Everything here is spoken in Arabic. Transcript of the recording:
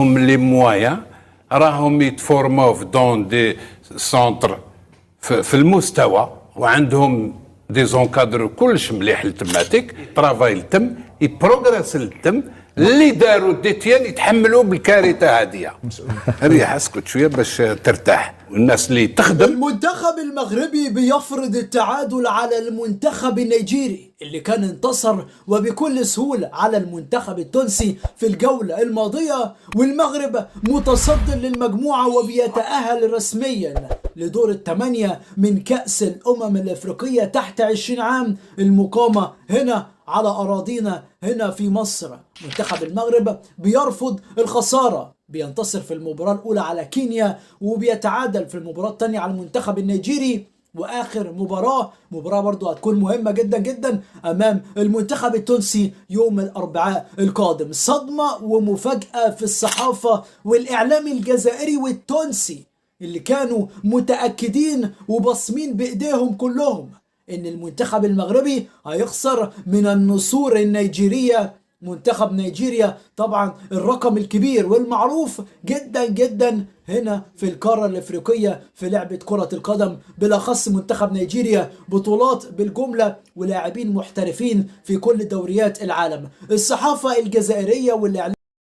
لي مويان راهم يتفورموا في دون دي سونتر في المستوى، وعندهم دي زونكادر كلش مليح للتماتيك، طرافاي التم يبروغريس التم اللي داروا ديتيان يتحملوا بالكارثه هذه. ريح اسكت شويه باش ترتاح والناس اللي تخدم. المنتخب المغربي بيفرض التعادل على المنتخب النيجيري اللي كان انتصر وبكل سهولة على المنتخب التونسي في الجولة الماضية، والمغرب متصدر للمجموعة وبيتأهل رسميا لدور الثمانية من كأس الأمم الأفريقية تحت 20 عام المقامة هنا على أراضينا هنا في مصر. منتخب المغرب بيرفض الخسارة، بينتصر في المباراة الأولى على كينيا وبيتعادل في المباراة الثانية على المنتخب النيجيري، وآخر مباراة برضو هتكون مهمة جدا جدا أمام المنتخب التونسي يوم الأربعاء القادم. صدمة ومفاجأة في الصحافة والإعلام الجزائري والتونسي اللي كانوا متأكدين وبصمين بإيديهم كلهم إن المنتخب المغربي هيخسر من النسور النيجيرية. منتخب نيجيريا طبعا الرقم الكبير والمعروف جدا جدا هنا في القارة الافريقية في لعبة كرة القدم، بالاخص منتخب نيجيريا بطولات بالجملة ولاعبين محترفين في كل دوريات العالم. الصحافة الجزائرية والاعلام